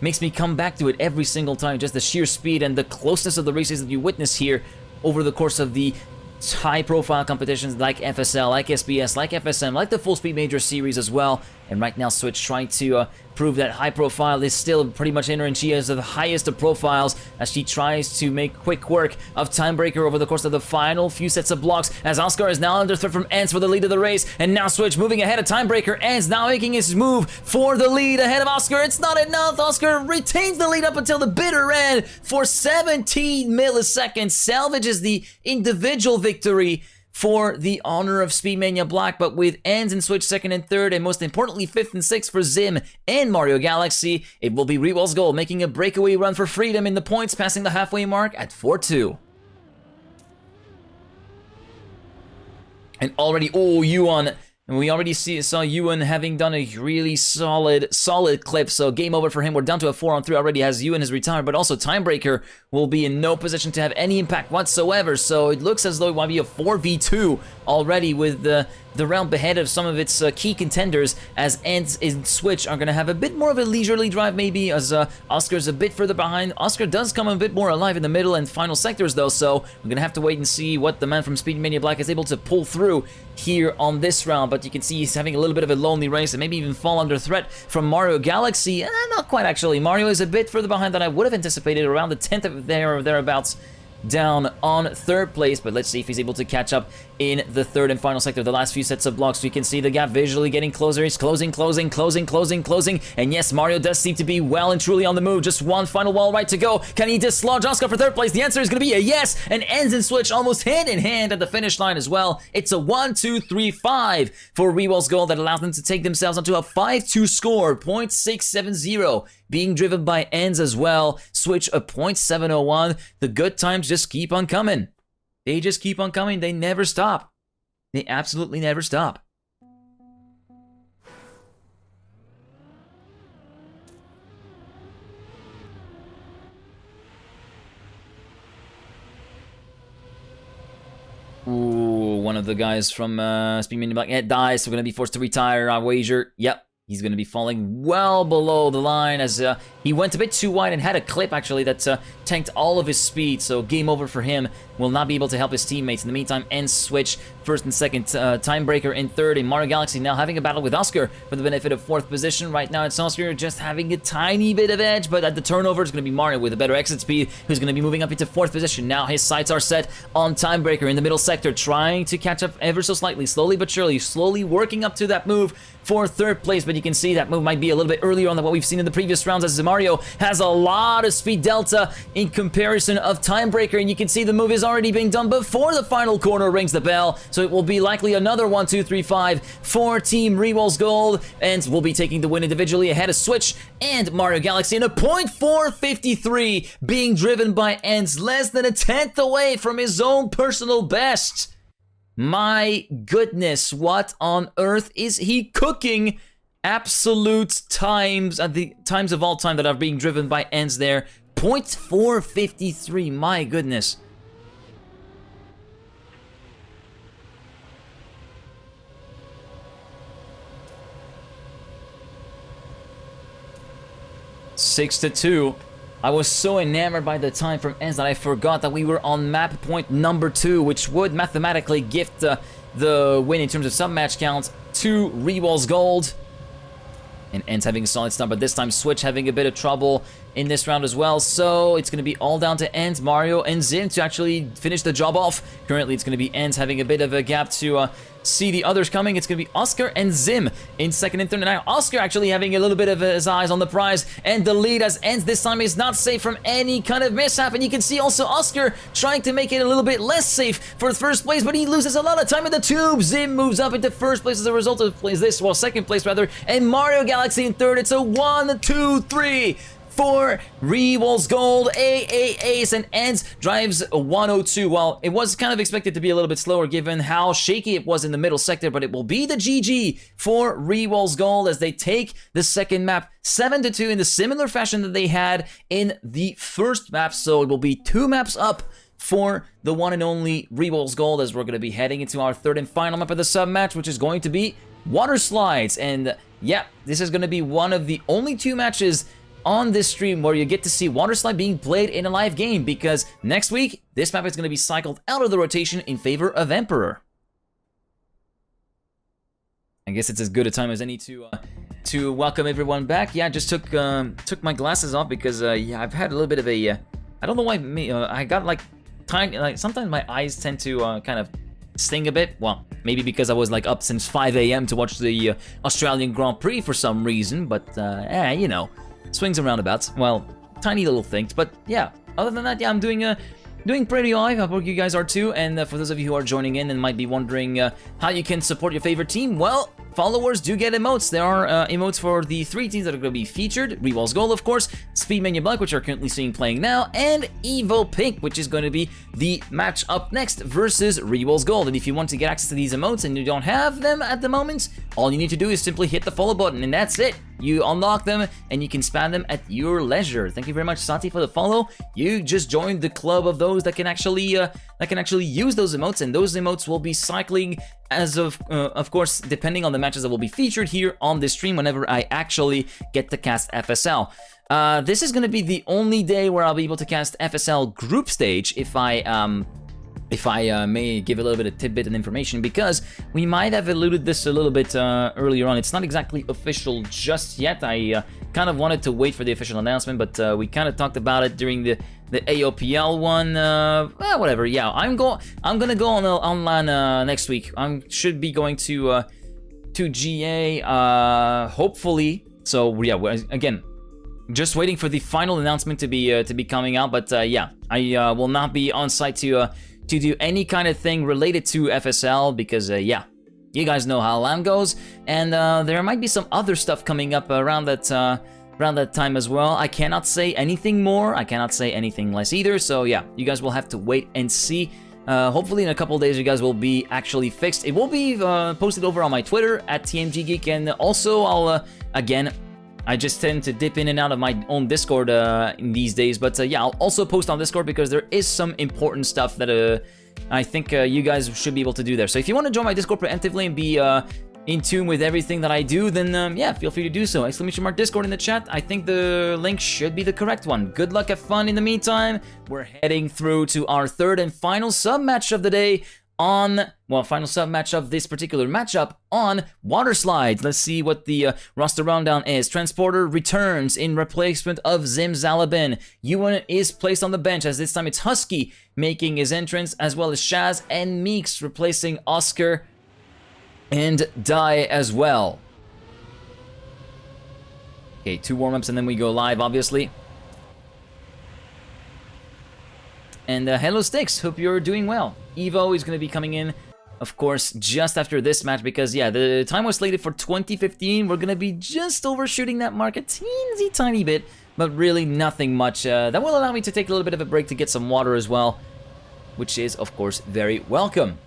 makes me come back to it every single time, just the sheer speed and the closeness of the races that you witness here over the course of the high-profile competitions like FSL, like SBS, like FSM, like the FullSpeed Major Series as well. And right now, Switch trying to prove that high profile is still pretty much in her, and she has the highest of profiles as she tries to make quick work of Timebreaker over the course of the final few sets of blocks, as Oscar is now under threat from Ends for the lead of the race. And now Switch moving ahead of Timebreaker. Ends now making his move for the lead ahead of Oscar. It's not enough. Oscar retains the lead up until the bitter end for 17 milliseconds, salvages the individual victory for the honor of SpeedMania Black, but with Ends and Switch 2nd and 3rd, and most importantly 5th and 6th for Zim and Mario Galaxy, it will be reWals Gold making a breakaway run for freedom in the points, passing the halfway mark at 4-2. And already, oh, Yuan. And we already saw Yuan having done a really solid clip, so game over for him. We're down to a 4-on-3 already as Yuan has retired, but also Timebreaker will be in no position to have any impact whatsoever, so it looks as though it might be a 4v2 already, with the round ahead of some of its key contenders, as Ends and Switch are going to have a bit more of a leisurely drive maybe, as Oscar's a bit further behind. Oscar does come a bit more alive in the middle and final sectors though, so we're going to have to wait and see what the man from SpeedMania Black is able to pull through here on this round. But you can see he's having a little bit of a lonely race and maybe even fall under threat from Mario Galaxy. Not quite actually. Mario is a bit further behind than I would have anticipated, around the 10th of there or thereabouts, down on 3rd place, but let's see if he's able to catch up in the 3rd and final sector. The last few sets of blocks, we can see the gap visually getting closer. He's closing, and yes, Mario does seem to be well and truly on the move. Just one final wall right to go. Can he dislodge Oscar for 3rd place? The answer is going to be a yes, and Ends and Switch almost hand in hand at the finish line as well. It's a 1-2-3-5 for reWals Gold that allows them to take themselves onto a 5-2 score, 0.670 being driven by Ends as well. Switch a 0.701. The good times just keep on coming. They just keep on coming. They never stop. They absolutely never stop. Ooh, one of the guys from SpeedMania Black dies, so we're going to be forced to retire, I wager. Yep. He's going to be falling well below the line as he went a bit too wide and had a clip, actually, that tanked all of his speed. So game over for him. Will not be able to help his teammates. In the meantime, Ends switch first and second. Timebreaker in third. And Mario Galaxy now having a battle with Oscar for the benefit of fourth position. Right now, it's Oscar just having a tiny bit of edge. But at the turnover, it's going to be Mario with a better exit speed, who's going to be moving up into fourth position. Now his sights are set on Timebreaker in the middle sector, trying to catch up ever so slightly, slowly but surely, slowly working up to that move for third place, but you can see that move might be a little bit earlier on than what we've seen in the previous rounds, as Mario has a lot of speed delta in comparison of Timebreaker, and you can see the move is already being done before the final corner rings the bell, so it will be likely another 1, 2, 3, 5 for Team reWals Gold, and we'll be taking the win individually ahead of Switch and Mario Galaxy in a .453, being driven by Ends, less than a tenth away from his own personal best. My goodness, what on earth is he cooking? Absolute times, at the times of all time that are being driven by Ends there. .453, my goodness. Six to 2. I was so enamored by the time from Ends that I forgot that we were on map point number 2, which would mathematically gift the win in terms of sub-match count to reWals Gold. And Ends having a solid start, but this time Switch having a bit of trouble in this round as well. So it's going to be all down to Ends, Mario, and Zim to actually finish the job off. Currently, it's going to be Ends having a bit of a gap to see the others coming. It's going to be Oscar and Zim in second and third. And now Oscar actually having a little bit of his eyes on the prize. And the lead as Ends this time is not safe from any kind of mishap. And you can see also Oscar trying to make it a little bit less safe for first place, but he loses a lot of time in the tube. Zim moves up into first place as a result of second place rather. And Mario Galaxy in third. It's a 1, 2, 3. For reWals Gold, Ace, and Ends drives a 102. Well, it was kind of expected to be a little bit slower given how shaky it was in the middle sector, but it will be the GG for reWals Gold as they take the second map 7 to 2 in the similar fashion that they had in the first map. So it will be 2 maps up for the one and only reWals Gold as we're going to be heading into our third and final map of the sub match, which is going to be Water Slides. And yeah, this is going to be one of the only 2 matches on this stream where you get to see Water Slide being played in a live game, because next week, this map is going to be cycled out of the rotation in favor of Emperor. I guess it's as good a time as any to welcome everyone back. Yeah, I just took my glasses off because yeah, I've had a little bit of a I don't know why I got like tiny, like sometimes my eyes tend to kind of sting a bit. Well, maybe because I was like up since 5 AM to watch the Australian Grand Prix for some reason, but you know, swings and roundabouts. Well, tiny little things, but yeah, other than that, yeah, I'm doing pretty all right. I hope you guys are too. And for those of you who are joining in and might be wondering how you can support your favorite team, well, followers do get emotes. There are emotes for the 3 teams that are going to be featured. reWals Gold, of course, SpeedMania Black, which are currently seeing playing now, and Evo Pink, which is going to be the match up next versus reWals Gold. And if you want to get access to these emotes and you don't have them at the moment, all you need to do is simply hit the follow button, and that's it. You unlock them, and you can spam them at your leisure. Thank you very much, Sati, for the follow. You just joined the club of those that can actually use those emotes, and those emotes will be cycling as of course, depending on the matches that will be featured here on this stream whenever I actually get to cast FSL. This is going to be the only day where I'll be able to cast FSL group stage if I may give a little bit of tidbit and information, because we might have alluded this a little bit earlier on. It's not exactly official just yet. I kind of wanted to wait for the official announcement, but we kind of talked about it during the AOPL one. Well, whatever. Yeah, I'm gonna go on online next week. I should be going to GA hopefully. So yeah, again, just waiting for the final announcement to be coming out. But yeah, I will not be on site to do any kind of thing related to FSL because yeah, you guys know how LAN goes, and there might be some other stuff coming up around that time as well. I cannot say anything more. I cannot say anything less either. So yeah, you guys will have to wait and see. Hopefully in a couple of days you guys will be actually fixed. It will be posted over on my Twitter at TMGGeek, and also I'll again, I just tend to dip in and out of my own Discord in these days, but yeah, I'll also post on Discord because there is some important stuff that I think you guys should be able to do there. So if you want to join my Discord preemptively and be in tune with everything that I do, then yeah, feel free to do so. Exclamation mark Discord in the chat. I think the link should be the correct one. Good luck, have fun in the meantime. We're heading through to our third and final sub-match of the day on, well, final sub-match of this particular matchup on Water Slides. Let's see what the roster rundown is. Transporter returns in replacement of Zimzalabin. Ewan is placed on the bench, as this time it's Husky making his entrance, as well as Shaz and Meeks replacing Oscar and Dai as well. Okay, 2 warm-ups and then we go live, obviously. And hello Styx, hope you're doing well. Evo is going to be coming in, of course, just after this match because, yeah, the time was slated for 2015. We're going to be just overshooting that mark a teensy tiny bit, but really nothing much. That will allow me to take a little bit of a break to get some water as well, which is, of course, very welcome.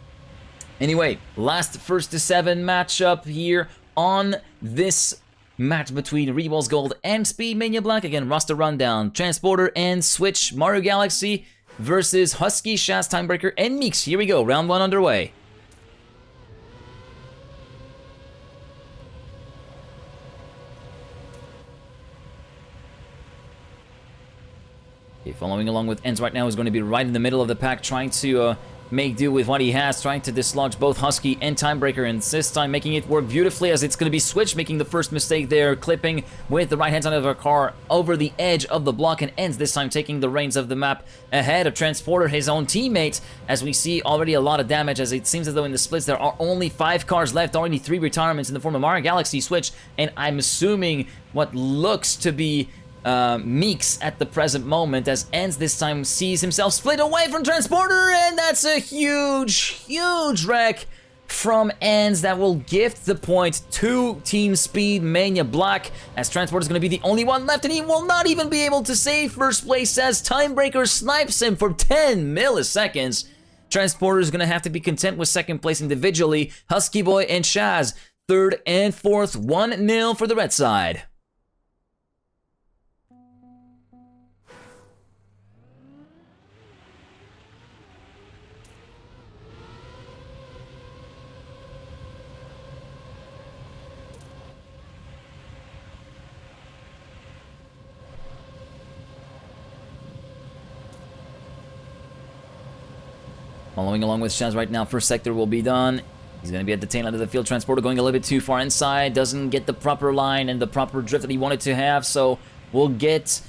Anyway, last first to 7 matchup here on this match between reWals Gold and SpeedMania Black. Again, roster rundown, Transporter and Switch, Mario Galaxy versus Husky, Shaz, Timebreaker, and Meeks. Here we go, round 1 underway. Okay, following along with Ends right now is going to be right in the middle of the pack, trying to make do with what he has, trying to dislodge both Husky and Timebreaker, and this time making it work beautifully, as it's going to be Switch making the first mistake there, clipping with the right-hand side of our car over the edge of the block, and Ends this time taking the reins of the map ahead of Transporter, his own teammate, as we see already a lot of damage, as it seems as though in the splits there are only 5 cars left, already 3 retirements in the form of Mario Galaxy, Switch, and I'm assuming what looks to be Meeks at the present moment, as Ends this time sees himself split away from Transporter, and that's a huge wreck from Ends that will gift the point to Team SpeedMania Black, as Transporter is going to be the only one left, and he will not even be able to save first place as Timebreaker snipes him for 10 milliseconds. Transporter is going to have to be content with second place individually. Husky Boy and Shaz, third and fourth, 1-0 for the red side. Following along with Shaz right now, first sector will be done. He's going to be at the tail end of the field. Transporter going a little bit too far inside, doesn't get the proper line and the proper drift that he wanted to have, so we'll get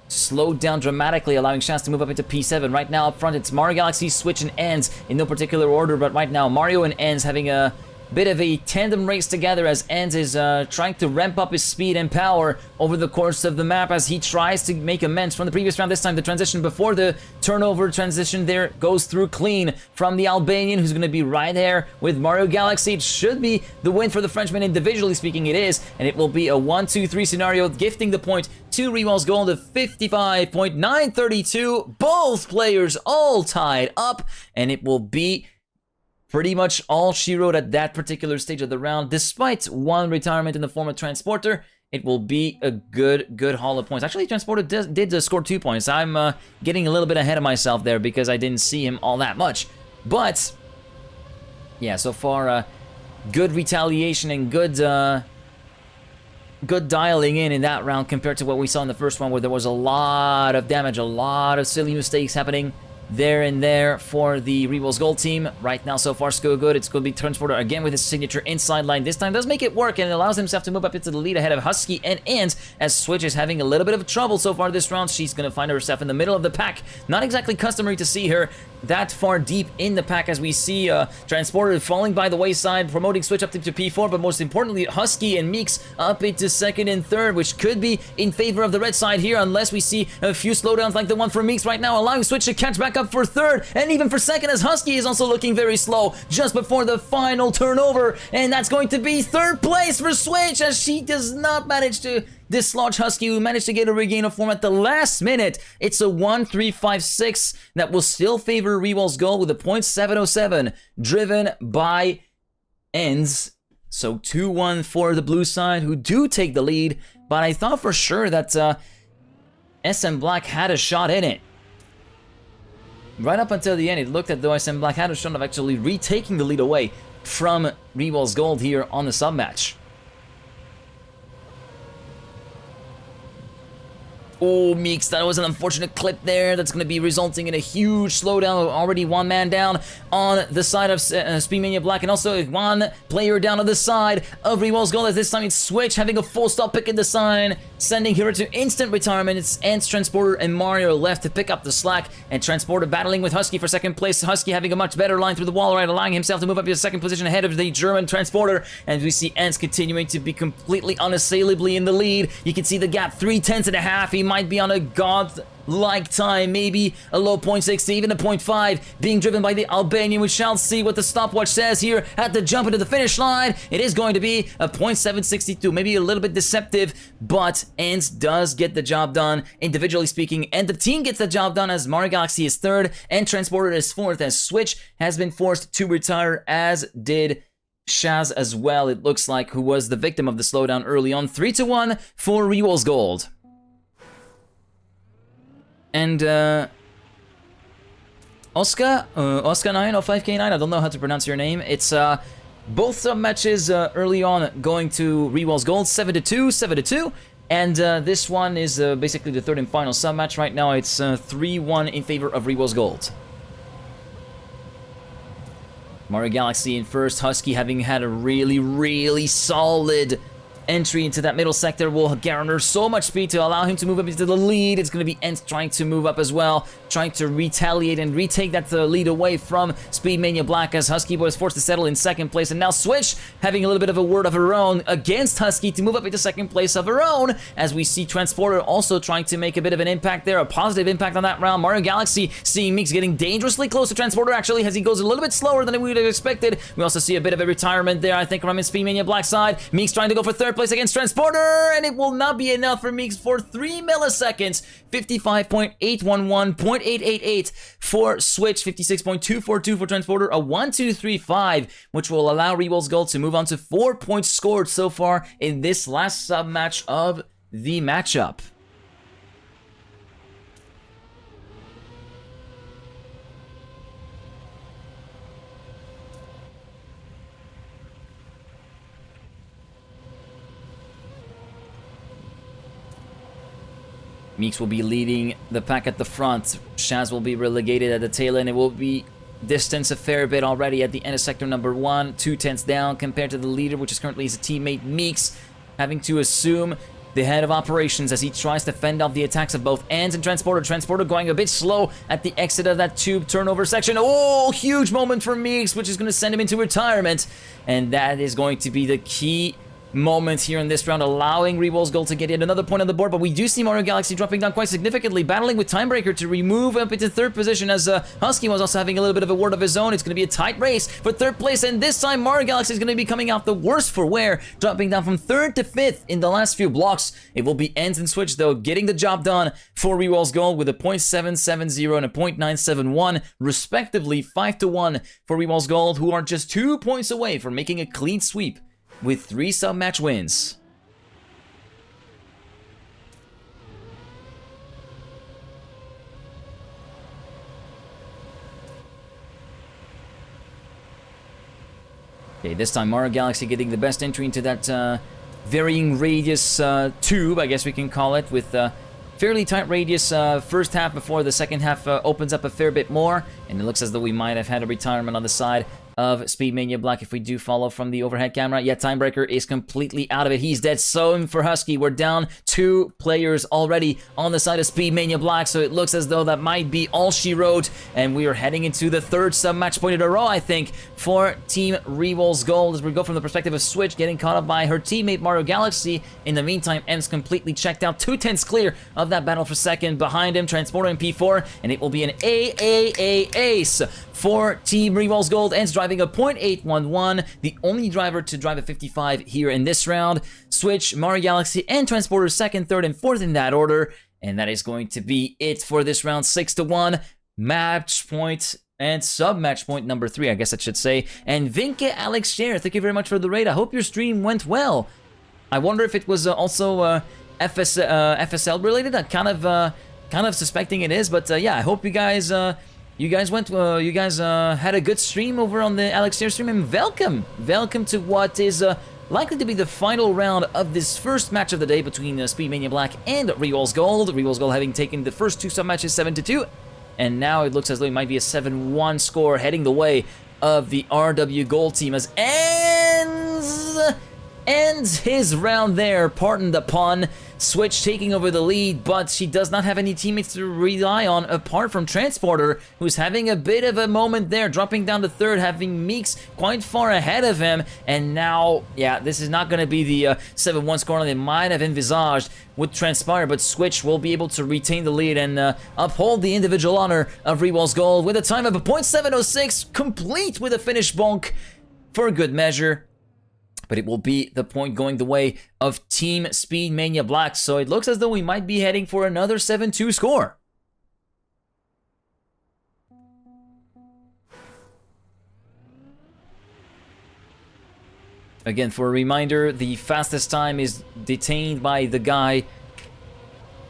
slowed down dramatically, allowing Shaz to move up into P7. Right now up front, it's Mario Galaxy, Switch, and Ends in no particular order, but right now Mario and Ends having a bit of a tandem race together, as Ends is trying to ramp up his speed and power over the course of the map as he tries to make amends from the previous round. This time the transition before the turnover transition there goes through clean from the Albanian, who's going to be right there with Mario Galaxy. It should be the win for the Frenchman, individually speaking it is, and it will be a 1-2-3 scenario, gifting the point to reWals Gold of 55.932. Both players all tied up, and it will be pretty much all she wrote at that particular stage of the round. Despite 1 retirement in the form of Transporter, it will be a good haul of points. Actually, Transporter did score 2 points. I'm getting a little bit ahead of myself there because I didn't see him all that much. But, yeah, so far, good retaliation and good dialing in that round compared to what we saw in the first one, where there was a lot of damage, a lot of silly mistakes happening there and there for the reWals Gold team. Right now, so far, so good. It's going to be Transporter again with his signature inside line. This time does make it work, and it allows himself to move up into the lead ahead of Husky and Ends, as Switch is having a little bit of trouble so far this round. She's going to find herself in the middle of the pack. Not exactly customary to see her that far deep in the pack, as we see Transporter falling by the wayside, promoting Switch up to P4, but most importantly, Husky and Meeks up into second and third, which could be in favor of the red side here, unless we see a few slowdowns like the one for Meeks right now, allowing Switch to catch back up for third, and even for second, as Husky is also looking very slow just before the final turnover, and that's going to be third place for Switch, as she does not manage to dislodge Husky, who managed to get a regain of form at the last minute. It's a 1-3-5-6 that will still favor reWals Gold with a .707 driven by Ends. So 2-1 for the blue side, who do take the lead, but I thought for sure that SM Black had a shot in it. right up until the end, it looked as though SM Black had a shot of actually retaking the lead away from reWals Gold here on the sub-match. Oh, Meeks, that was an unfortunate clip there. That's going to be resulting in a huge slowdown. Already one man down on the side of SpeedMania Black, and also one player down on the side of reWals Gold. As this time it's Switch having a full stop pick in the sign, sending Hero to instant retirement. It's Ants, Transporter, and Mario left to pick up the slack, and Transporter battling with Husky for second place. Husky having a much better line through the wall, right, allowing himself to move up to the second position ahead of the German Transporter, and we see Ants continuing to be completely unassailably in the lead. You can see the gap, 3/10.5. He might be on a god-like time, maybe a low 0.6 to even a 0.5, being driven by the Albanian. We shall see what the stopwatch says here at the jump into the finish line. It is going to be a 0.762, maybe a little bit deceptive, but Ants does get the job done, individually speaking, and the team gets the job done as Mario Galaxy is third and Transporter is fourth, as Switch has been forced to retire, as did Shaz as well, it looks like, who was the victim of the slowdown early on. 3-1 for reWals Gold. And Oscar 9 or 5K9, I don't know how to pronounce your name. It's both sub-matches early on going to reWals Gold, 7-2, 7-2. And this one is basically the third and final sub-match. Right now it's 3-1 in favor of reWals Gold. Mario Galaxy in first, Husky having had a really solid entry into that middle sector will garner so much speed to allow him to move up into the lead. It's going to be Ents trying to move up as well, trying to retaliate and retake that lead away from SpeedMania Black, as Husky was forced to settle in second place. And now Switch having a little bit of a word of her own against Husky to move up into second place of her own, as we see Transporter also trying to make a bit of an impact there, a positive impact on that round. Mario Galaxy seeing Meeks getting dangerously close to Transporter, actually, as he goes a little bit slower than we would have expected. We also see a bit of a retirement there, I think, from SpeedMania Black side. Meeks trying to go for third place against Transporter, and it will not be enough for Meeks for 3 milliseconds. 55.811, 0.888 for Switch, 56.242 for Transporter, a 1-2-3-5, which will allow reWals Gold to move on to 4 points scored so far in this last sub-match of the matchup. Meeks will be leading the pack at the front. Shaz will be relegated at the tail end. It will be distance a fair bit already at the end of sector number 1. 2/10 down compared to the leader, which is currently his teammate Meeks, having to assume the head of operations as he tries to fend off the attacks of both Ants and Transporter. Transporter going a bit slow at the exit of that tube turnover section. Oh, huge moment for Meeks, which is going to send him into retirement. And that is going to be the key moment here in this round, allowing reWals Gold to get yet another point on the board. But we do see Mario Galaxy dropping down quite significantly, battling with Timebreaker to remove up into third position, as Husky was also having a little bit of a word of his own. It's going to be a tight race for third place, and this time Mario Galaxy is going to be coming out the worst for wear, dropping down from third to fifth in the last few blocks. It will be Ends and Switch, though, getting the job done for reWals Gold with a 0.770 and a 0.971, respectively. 5-1 for reWals Gold, who are just 2 points away from making a clean sweep with 3 sub-match wins. Okay, this time Mario Galaxy getting the best entry into that varying radius tube, I guess we can call it, with fairly tight radius first half before the second half opens up a fair bit more, and it looks as though we might have had a retirement on the side of SpeedMania Black if we do follow from the overhead camera. Yeah, Timebreaker is completely out of it. He's dead. So for Husky, we're down 2 players already on the side of SpeedMania Black, so it looks as though that might be all she wrote, and we are heading into the 3rd sub-match point in a row, I think, for Team reWals Gold, as we go from the perspective of Switch, getting caught up by her teammate Mario Galaxy. In the meantime, M's completely checked out, 2/10 clear of that battle for second. Behind him, Transporter in P4, and it will be an ace for Team reWals Gold. Ends driving a 0.811, the only driver to drive a 55 here in this round. Switch, Mario Galaxy, and Transporter 2nd, 3rd, and 4th in that order. And that is going to be it for this round. 6-1, match point and sub-match point number 3, I guess I should say. And Vinke Alex Share, thank you very much for the raid. I hope your stream went well. I wonder if it was also FSL related. I'm kind of suspecting it is, but yeah, I hope you guys You guys had a good stream over on the Alex stream, and welcome to what is likely to be the final round of this first match of the day between SpeedMania Black and reWals Gold. reWals Gold having taken the first two sub-matches 7-2, and now it looks as though it might be a 7-1 score heading the way of the RW Gold team as ends his round there, pardon the pun. Switch taking over the lead, but she does not have any teammates to rely on apart from Transporter, who's having a bit of a moment there, dropping down to third, having Meeks quite far ahead of him. And now, yeah, this is not going to be the 7-1 score they might have envisaged with Transpire, but Switch will be able to retain the lead and uphold the individual honor of reWals Gold with a time of a .706, complete with a finish bonk for good measure. But it will be the point going the way of Team SpeedMania Black, so it looks as though we might be heading for another 7-2 score. Again, for a reminder, the fastest time is detained by the guy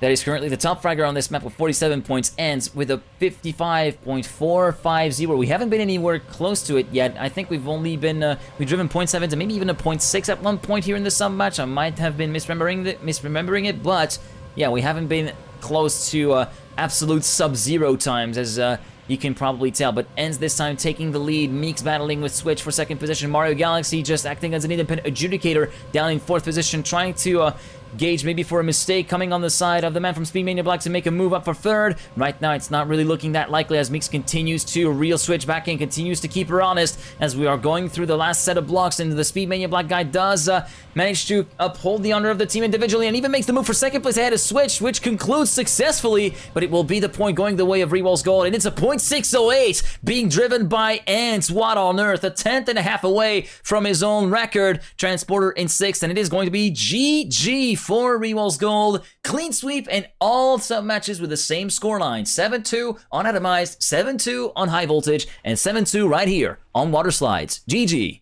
that is currently the top fragger on this map with 47 points, ends with a 55.450. We haven't been anywhere close to it yet. I think we've only been, we've driven 0.7 to maybe even a 0.6 at one point here in the sub match. I might have been misremembering it, but yeah, we haven't been close to absolute sub-zero times, as you can probably tell, but ends this time taking the lead. Meeks battling with Switch for second position. Mario Galaxy just acting as an independent adjudicator down in fourth position, trying to gauge maybe for a mistake coming on the side of the man from SpeedMania Black to make a move up for third. Right now, it's not really looking that likely as Meeks continues to reel Switch back in, continues to keep her honest as we are going through the last set of blocks, and the SpeedMania Black guy does manage to uphold the honor of the team individually and even makes the move for second place ahead of Switch, which concludes successfully, but it will be the point going the way of reWals Gold, and it's a .608 being driven by Ants. What on earth? A 10th and a half away from his own record. Transporter in sixth, and it is going to be GG for reWals Gold. Clean sweep and all sub-matches with the same scoreline. 7-2 on Atomized, 7-2 on High Voltage, and 7-2 right here on Water Slides. GG.